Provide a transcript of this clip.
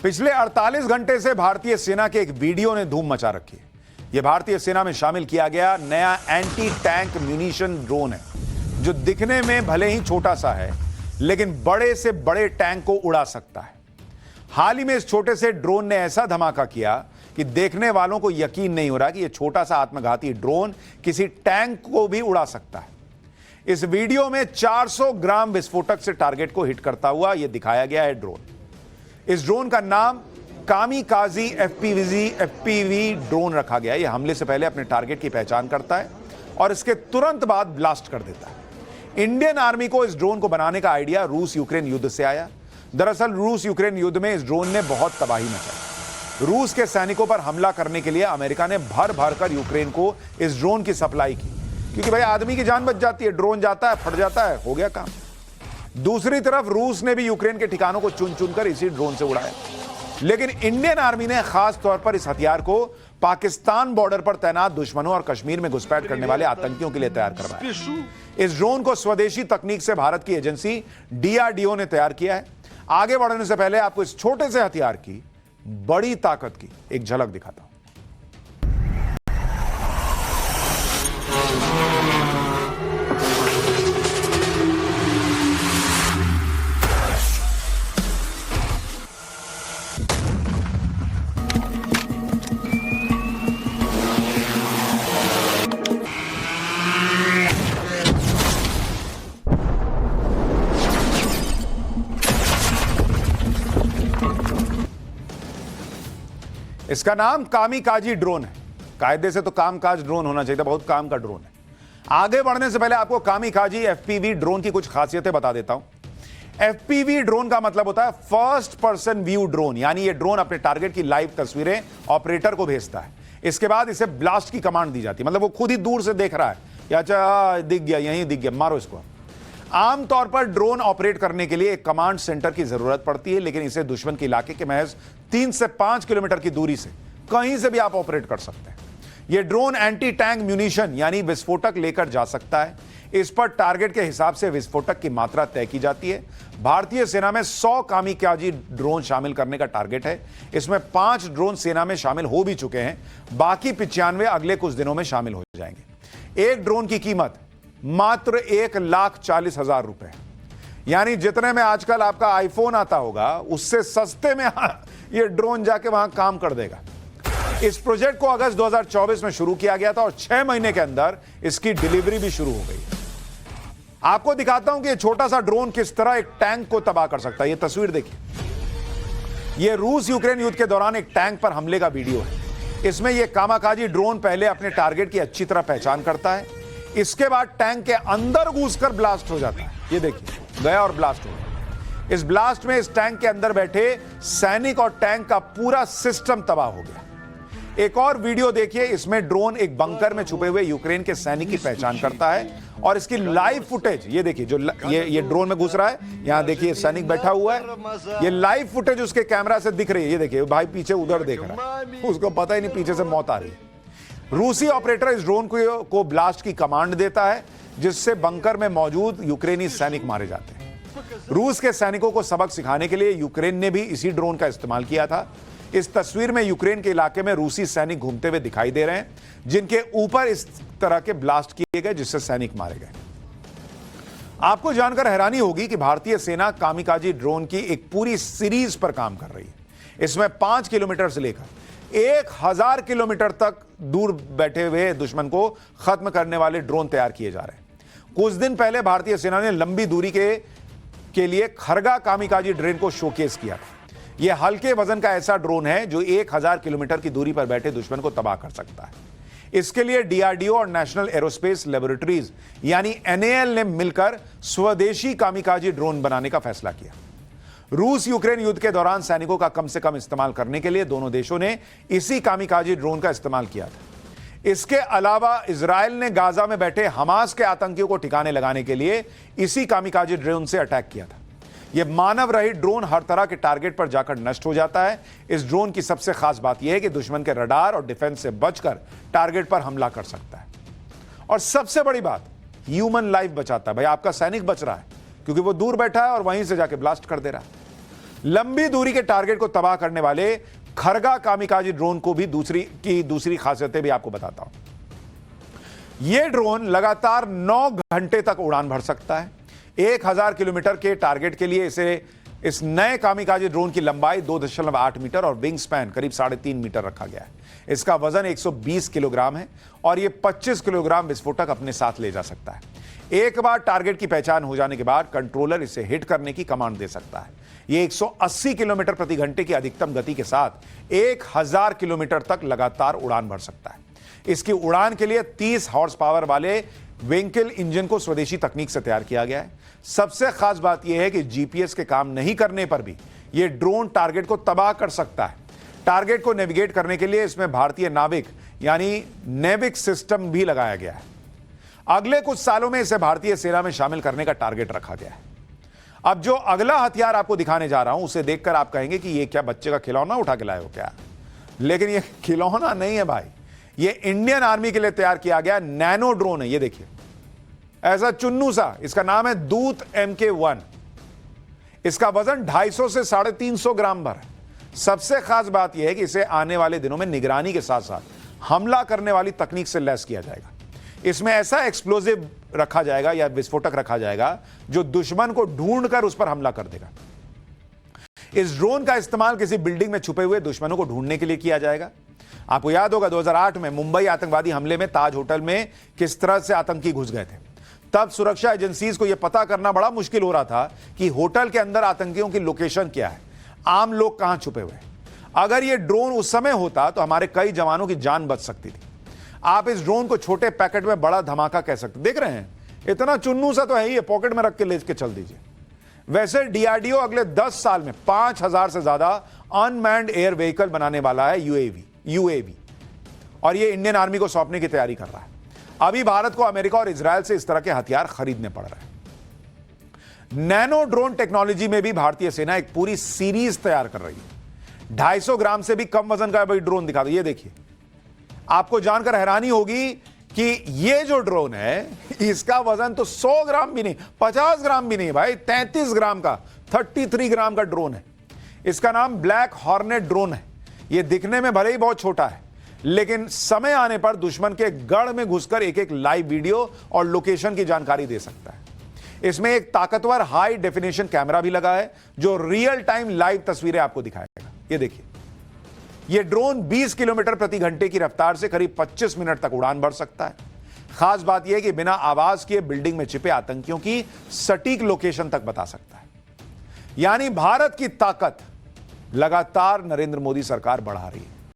पिछले 48 घंटे से भारतीय सेना के एक वीडियो ने धूम मचा रखी है। यह भारतीय सेना में शामिल किया गया नया एंटी टैंक म्यूनिशन ड्रोन है, जो दिखने में भले ही छोटा सा है, लेकिन बड़े से बड़े टैंक को उड़ा सकता है। हाल ही में इस छोटे से ड्रोन ने ऐसा धमाका किया कि देखने वालों को यकीन नहीं हो रहा कि यह छोटा सा आत्मघाती ड्रोन किसी टैंक को भी उड़ा सकता है। इस वीडियो में 400 ग्राम विस्फोटक से टारगेट को हिट करता हुआ यह दिखाया गया है ड्रोन। इस ड्रोन का नाम कामिकाजी एफपीवी ड्रोन रखा गया है। यह हमले से पहले अपने टारगेट की पहचान करता है और इसके तुरंत बाद ब्लास्ट कर देता है। इंडियन आर्मी को इस ड्रोन को बनाने का आइडिया रूस यूक्रेन युद्ध से आया। दरअसल रूस यूक्रेन युद्ध में इस ड्रोन ने बहुत तबाही मचाई। रूस के सैनिकों पर हमला करने के लिए अमेरिका ने भर भर कर यूक्रेन को इस ड्रोन की सप्लाई की, क्योंकि भाई आदमी की जान बच जाती है, ड्रोन जाता है, फट जाता है, हो गया काम। दूसरी तरफ रूस ने भी यूक्रेन के ठिकानों को चुन चुनकर इसी ड्रोन से उड़ाया। लेकिन इंडियन आर्मी ने खास तौर पर इस हथियार को पाकिस्तान बॉर्डर पर तैनात दुश्मनों और कश्मीर में घुसपैठ करने वाले आतंकियों के लिए तैयार करवाया। इस ड्रोन को स्वदेशी तकनीक से भारत की एजेंसी डीआरडीओ ने तैयार किया है। आगे बढ़ने से पहले आपको इस छोटे से हथियार की बड़ी ताकत की एक झलक दिखाता हूं। इसका नाम कामिकाजी ड्रोन है। कायदे से तो कामकाज ड्रोन होना चाहिए था, बहुत काम का ड्रोन है। आगे बढ़ने से पहले आपको कामिकाजी एफपीवी ड्रोन की कुछ खासियतें बता देता हूं। एफपीवी ड्रोन का मतलब होता है फर्स्ट पर्सन व्यू ड्रोन, यानी यह ड्रोन अपने टारगेट की लाइव तस्वीरें ऑपरेटर को भेजता है। इसके बाद इसे ब्लास्ट की कमांड दी जाती है, मतलब वो खुद ही दूर से देख रहा है, या अच्छा दिख गया, यहीं दिख गया, मारो इसको। आमतौर पर ड्रोन ऑपरेट करने के लिए एक कमांड सेंटर की जरूरत पड़ती है, लेकिन इसे दुश्मन के इलाके के महज 3 से 5 किलोमीटर की दूरी से कहीं से भी आप ऑपरेट कर सकते हैं। यह ड्रोन एंटी टैंक म्यूनिशन यानी विस्फोटक लेकर जा सकता है। इस पर टारगेट के हिसाब से विस्फोटक की मात्रा तय की जाती है। भारतीय सेना में 100 कामिकाजी ड्रोन शामिल करने का टारगेट है। इसमें 5 ड्रोन सेना में शामिल हो भी चुके हैं, बाकी 95 अगले कुछ दिनों में शामिल हो जाएंगे। एक ड्रोन की कीमत मात्र 1,40,000 रुपए, यानी जितने में आजकल आपका आईफोन आता होगा उससे सस्ते में यह ड्रोन जाके वहां काम कर देगा। इस प्रोजेक्ट को अगस्त 2024 में शुरू किया गया था और 6 महीने के अंदर इसकी डिलीवरी भी शुरू हो गई। आपको दिखाता हूं कि यह छोटा सा ड्रोन किस तरह एक टैंक को तबाह कर सकता है। यह तस्वीर देखिए, यह रूस यूक्रेन युद्ध के दौरान एक टैंक पर हमले का वीडियो है। इसमें यह कामाकाजी ड्रोन पहले अपने टारगेट की अच्छी तरह पहचान करता है, इसके बाद टैंक के अंदर घुसकर ब्लास्ट हो जाता है। ये देखिए, गया और ब्लास्ट हो गया। इस ब्लास्ट में इस टैंक के अंदर बैठे सैनिक और टैंक का पूरा सिस्टम तबाह हो गया। एक और वीडियो देखिए, इसमें ड्रोन एक बंकर में छुपे हुए यूक्रेन के सैनिक की पहचान करता है और इसकी लाइव फुटेज ये देखिए, जो ये ड्रोन में घुस रहा है, यहां देखिए सैनिक बैठा हुआ है। ये लाइव फुटेज उसके कैमरा से दिख रही है। ये देखिए, भाई पीछे उधर देख रहा है, उसको पता ही नहीं पीछे से मौत आ रही है। रूसी ऑपरेटर इस ड्रोन को ब्लास्ट की कमांड देता है, जिससे बंकर में मौजूद यूक्रेनी सैनिक मारे जाते हैं। रूस के सैनिकों को सबक सिखाने के लिए यूक्रेन ने भी इसी ड्रोन का इस्तेमाल किया था। इस तस्वीर में यूक्रेन के इलाके में रूसी सैनिक घूमते हुए दिखाई दे रहे हैं, जिनके ऊपर इस तरह के ब्लास्ट किए गए, जिससे सैनिक मारे गए। आपको जानकर हैरानी होगी कि भारतीय सेना कामिकाजी ड्रोन की एक पूरी सीरीज पर काम कर रही है। इसमें 5 किलोमीटर से लेकर 1000 किलोमीटर तक दूर बैठे हुए दुश्मन को खत्म करने वाले ड्रोन तैयार किए जा रहे हैं। कुछ दिन पहले भारतीय सेना ने लंबी दूरी के लिए खरगा कामिकाजी ड्रोन को शोकेस किया था। यह हल्के वजन का ऐसा ड्रोन है जो 1000 किलोमीटर की दूरी पर बैठे दुश्मन को तबाह कर सकता है। इसके लिए डीआरडीओ और नेशनल एरोस्पेस लेबोरेटरीज यानी एनएएल ने मिलकर स्वदेशी कामिकाजी ड्रोन बनाने का फैसला किया। रूस यूक्रेन युद्ध के दौरान सैनिकों का कम से कम इस्तेमाल करने के लिए दोनों देशों ने इसी कामिकाजी ड्रोन का इस्तेमाल किया था। इसके अलावा इजराइल ने गाजा में बैठे हमास के आतंकियों को ठिकाने लगाने के लिए इसी कामिकाजी ड्रोन से अटैक किया था। यह मानव रहित ड्रोन हर तरह के टारगेट पर जाकर नष्ट हो जाता है। इस ड्रोन की सबसे खास बात यह है कि दुश्मन के रडार और डिफेंस से बचकर टारगेट पर हमला कर सकता है। और सबसे बड़ी बात, ह्यूमन लाइफ बचाता है। भाई आपका सैनिक बच रहा है क्योंकि वो दूर बैठा है और वहीं से जाके ब्लास्ट कर दे रहा है। लंबी दूरी के टारगेट को तबाह करने वाले खरगा कामिकाजी ड्रोन को भी दूसरी खासियतें भी आपको बताता हूं। यह ड्रोन लगातार 9 घंटे तक उड़ान भर सकता है। 1000 किलोमीटर के टारगेट के लिए इस नए कामिकाजी ड्रोन की लंबाई 2.8 मीटर और विंग स्पैन करीब 3.5 मीटर रखा गया है। इसका वजन 120 किलोग्राम है और यह 25 किलोग्राम विस्फोटक अपने साथ ले जा सकता है। एक बार टारगेट की पहचान हो जाने के बाद कंट्रोलर इसे हिट करने की कमांड दे सकता है। यह 180 किलोमीटर प्रति घंटे की अधिकतम गति के साथ 1000 किलोमीटर तक लगातार उड़ान भर सकता है। इसकी उड़ान के लिए 30 हॉर्स पावर वाले वेंकिल इंजन को स्वदेशी तकनीक से तैयार किया गया है। सबसे खास बात यह है कि जीपीएस के काम नहीं करने पर भी यह ड्रोन टारगेट को तबाह कर सकता है। टारगेट को नेविगेट करने के लिए इसमें भारतीय नाविक यानी नेविक सिस्टम भी लगाया गया है। अगले कुछ सालों में इसे भारतीय सेना में शामिल करने का टारगेट रखा गया है। अब जो अगला हथियार आपको दिखाने जा रहा हूं उसे देखकर आप कहेंगे कि यह क्या बच्चे का खिलौना उठा के लाए हो क्या? लेकिन यह खिलौना नहीं है भाई, यह इंडियन आर्मी के लिए तैयार किया गया नैनो ड्रोन है। यह देखिए, ऐसा चुन्नू सा, इसका नाम है दूत MK1। इसका वजन 250 से 350 ग्राम भर है। सबसे खास बात यह है कि इसे आने वाले दिनों में निगरानी के साथ साथ हमला करने वाली तकनीक से लैस किया जाएगा। इसमें ऐसा एक्सप्लोजिव रखा जाएगा या विस्फोटक रखा जाएगा जो दुश्मन को ढूंढकर उस पर हमला कर देगा। इस ड्रोन का इस्तेमाल किसी बिल्डिंग में छुपे हुए दुश्मनों को ढूंढने के लिए किया जाएगा। आपको याद होगा 2008 में मुंबई आतंकवादी हमले में ताज होटल में किस तरह से आतंकी घुस गए थे। तब सुरक्षा एजेंसीज को यह पता करना बड़ा मुश्किल हो रहा था कि होटल के अंदर आतंकियों की लोकेशन क्या है, आम लोग कहां छुपे हुए हैं। अगर यह ड्रोन उस समय होता तो हमारे कई जवानों की जान बच सकती थी। आप इस ड्रोन को छोटे पैकेट में बड़ा धमाका कह सकते। देख रहे हैं, इतना चुन्नू सा तो है ही, पॉकेट में रख के लेके चल दीजिए। वैसे डीआरडीओ अगले 10 साल में 5000 से ज्यादा अनमैन्ड एयर व्हीकल बनाने वाला है, यूएवी, और यह इंडियन आर्मी को सौंपने की तैयारी कर रहा है। अभी भारत को अमेरिका और इजरायल से इस तरह के हथियार खरीदने पड़ रहे हैं। नैनो ड्रोन टेक्नोलॉजी में भी भारतीय सेना एक पूरी सीरीज तैयार कर रही है। 250 ग्राम से भी कम वजन का ड्रोन दिखा दो। ये देखिए, आपको जानकर हैरानी होगी कि ये जो ड्रोन है इसका वजन तो 100 ग्राम भी नहीं, 50 ग्राम भी नहीं भाई, 33 ग्राम का, 33 ग्राम का ड्रोन है। इसका नाम ब्लैक हॉर्नेट ड्रोन है। यह दिखने में भले ही बहुत छोटा है, लेकिन समय आने पर दुश्मन के गढ़ में घुसकर एक लाइव वीडियो और लोकेशन की जानकारी दे सकता है। इसमें एक ताकतवर हाई डेफिनेशन कैमरा भी लगा है जो रियल टाइम लाइव तस्वीरें आपको दिखाएगा। ये देखिए, यह ड्रोन 20 किलोमीटर प्रति घंटे की रफ्तार से करीब 25 मिनट तक उड़ान भर सकता है। खास बात यह है कि बिना आवाज किए बिल्डिंग में छिपे आतंकियों की सटीक लोकेशन तक बता सकता है। यानी भारत की ताकत लगातार नरेंद्र मोदी सरकार बढ़ा रही है।